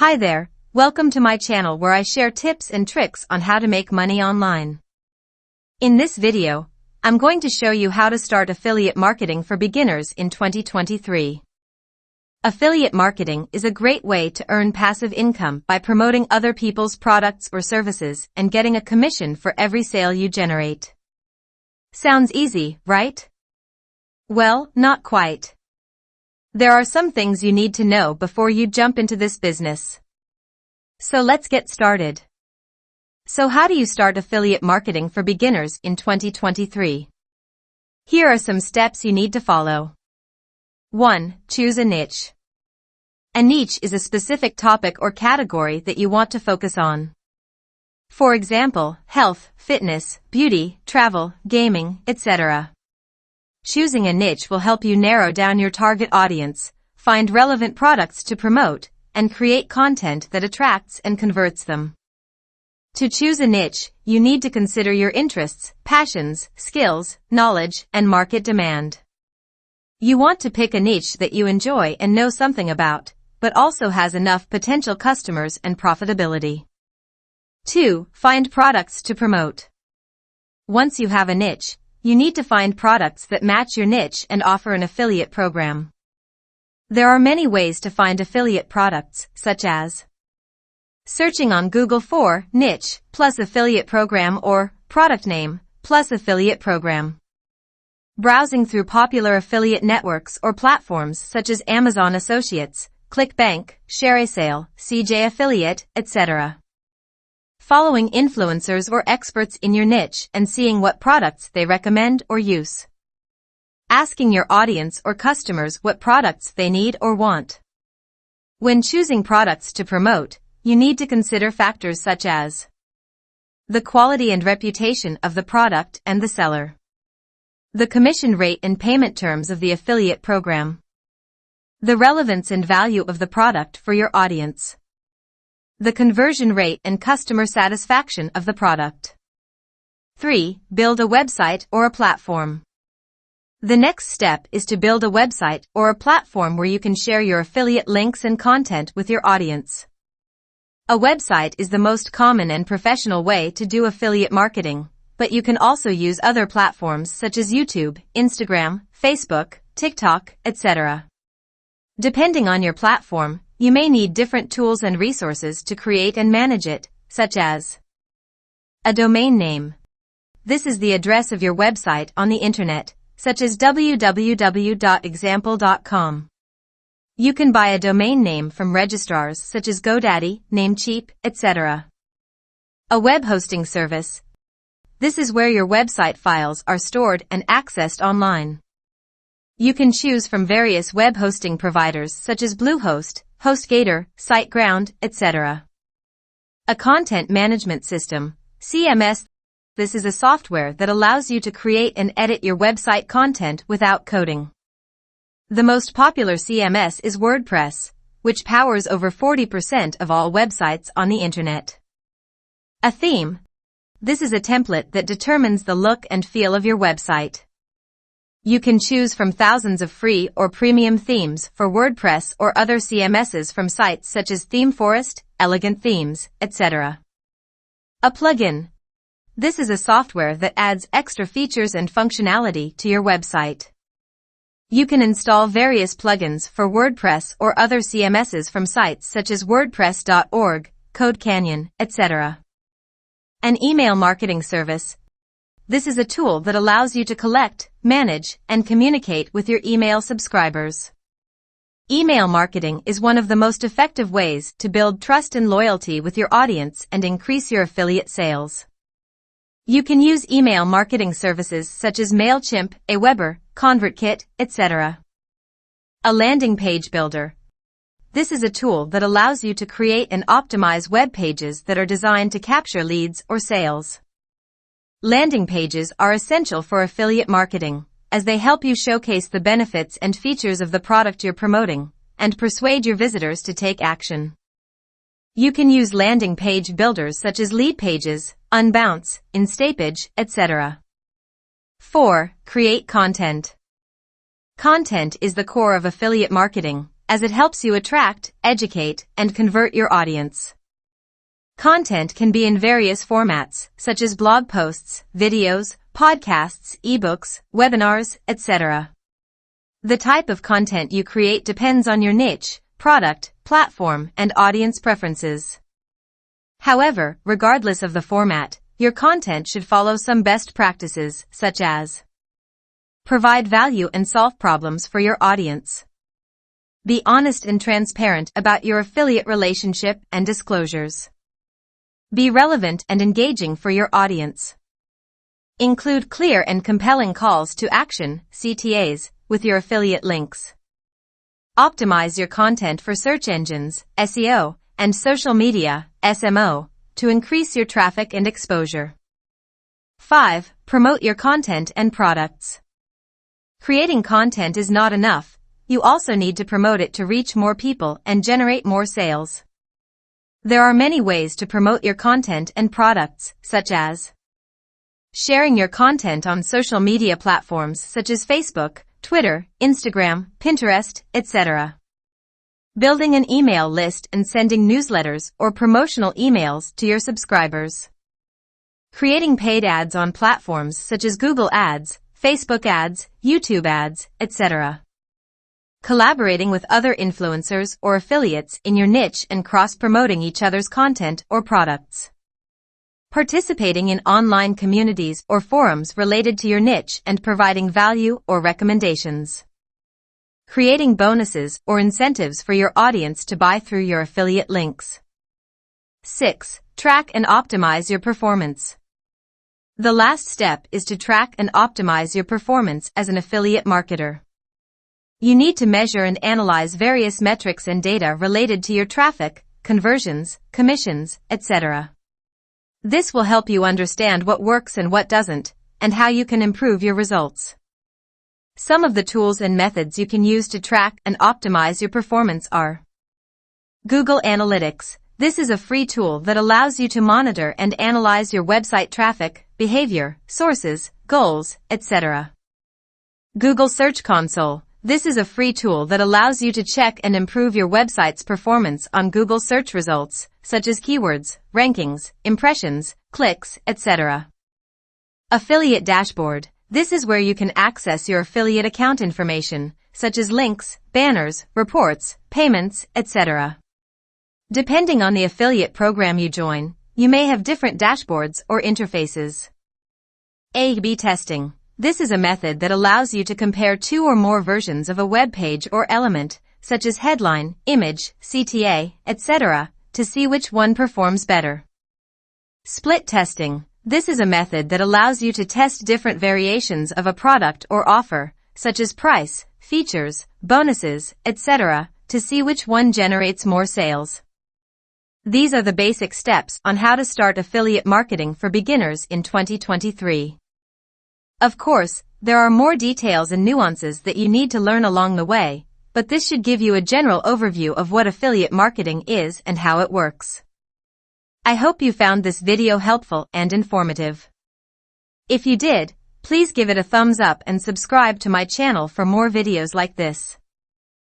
Hi there, welcome to my channel where I share tips and tricks on how to make money online. In this video, I'm going to show you how to start affiliate marketing for beginners in 2023. Affiliate marketing is a great way to earn passive income by promoting other people's products or services and getting a commission for every sale you generate. Sounds easy, right? Well, not quite. There are some things you need to know before you jump into this business. So let's get started. So how do you start affiliate marketing for beginners in 2023? Here are some steps you need to follow. 1. Choose a niche. A niche is a specific topic or category that you want to focus on. For example, health, fitness, beauty, travel, gaming, etc. Choosing a niche will help you narrow down your target audience, find relevant products to promote, and create content that attracts and converts them. To choose a niche, you need to consider your interests, passions, skills, knowledge, and market demand. You want to pick a niche that you enjoy and know something about, but also has enough potential customers and profitability. 2. Find products to promote. Once you have a niche, you need to find products that match your niche and offer an affiliate program. There are many ways to find affiliate products, such as searching on Google for niche plus affiliate program or product name plus affiliate program. Browsing through popular affiliate networks or platforms such as Amazon Associates, ClickBank, ShareASale, CJ Affiliate, etc. Following influencers or experts in your niche and seeing what products they recommend or use. Asking your audience or customers what products they need or want. When choosing products to promote, you need to consider factors such as the quality and reputation of the product and the seller, the commission rate and payment terms of the affiliate program, the relevance and value of the product for your audience, the conversion rate and customer satisfaction of the product. 3. Build a website or a platform. The next step is to build a website or a platform where you can share your affiliate links and content with your audience. A website is the most common and professional way to do affiliate marketing, but you can also use other platforms such as YouTube, Instagram, Facebook, TikTok, etc. Depending on your platform, you may need different tools and resources to create and manage it, such as a domain name. This is the address of your website on the internet, such as www.example.com. You can buy a domain name from registrars such as GoDaddy, Namecheap, etc. A web hosting service. This is where your website files are stored and accessed online. You can choose from various web hosting providers such as Bluehost, HostGator, SiteGround, etc. A content management system, CMS. This is a software that allows you to create and edit your website content without coding. The most popular CMS is WordPress, which powers over 40% of all websites on the internet. A theme. This is a template that determines the look and feel of your website. You can choose from thousands of free or premium themes for WordPress or other CMSs from sites such as ThemeForest, Elegant Themes, etc. A plugin. This is a software that adds extra features and functionality to your website. You can install various plugins for WordPress or other CMSs from sites such as WordPress.org, CodeCanyon, etc. An email marketing service. This is a tool that allows you to collect, manage, and communicate with your email subscribers. Email marketing is one of the most effective ways to build trust and loyalty with your audience and increase your affiliate sales. You can use email marketing services such as MailChimp, Aweber, ConvertKit, etc. A landing page builder. This is a tool that allows you to create and optimize web pages that are designed to capture leads or sales. Landing pages are essential for affiliate marketing, as they help you showcase the benefits and features of the product you're promoting, and persuade your visitors to take action. You can use landing page builders such as Leadpages, Unbounce, Instapage, etc. 4. Create content. Content is the core of affiliate marketing, as it helps you attract, educate, and convert your audience. Content can be in various formats, such as blog posts, videos, podcasts, ebooks, webinars, etc. The type of content you create depends on your niche, product, platform, and audience preferences. However, regardless of the format, your content should follow some best practices, such as provide value and solve problems for your audience. Be honest and transparent about your affiliate relationship and disclosures. Be relevant and engaging for your audience. Include clear and compelling calls to action, CTAs, with your affiliate links. Optimize your content for search engines, SEO, and social media, SMO, to increase your traffic and exposure. 5. Promote your content and products. Creating content is not enough. You also need to promote it to reach more people and generate more sales. There are many ways to promote your content and products, such as sharing your content on social media platforms such as Facebook, Twitter, Instagram, Pinterest, etc. Building an email list and sending newsletters or promotional emails to your subscribers. Creating paid ads on platforms such as Google Ads, Facebook ads, YouTube ads, etc. Collaborating with other influencers or affiliates in your niche and cross-promoting each other's content or products. Participating in online communities or forums related to your niche and providing value or recommendations. Creating bonuses or incentives for your audience to buy through your affiliate links. 6. Track and optimize your performance. The last step is to track and optimize your performance as an affiliate marketer. You need to measure and analyze various metrics and data related to your traffic, conversions, commissions, etc. This will help you understand what works and what doesn't, and how you can improve your results. Some of the tools and methods you can use to track and optimize your performance are Google Analytics. This is a free tool that allows you to monitor and analyze your website traffic, behavior, sources, goals, etc. Google Search Console. This is a free tool that allows you to check and improve your website's performance on Google search results, such as keywords, rankings, impressions, clicks, etc. Affiliate Dashboard. This is where you can access your affiliate account information, such as links, banners, reports, payments, etc. Depending on the affiliate program you join, you may have different dashboards or interfaces. A/B testing. This is a method that allows you to compare two or more versions of a web page or element, such as headline, image, CTA, etc., to see which one performs better. Split testing. This is a method that allows you to test different variations of a product or offer, such as price, features, bonuses, etc., to see which one generates more sales. These are the basic steps on how to start affiliate marketing for beginners in 2023. Of course, there are more details and nuances that you need to learn along the way, but this should give you a general overview of what affiliate marketing is and how it works. I hope you found this video helpful and informative. If you did, please give it a thumbs up and subscribe to my channel for more videos like this.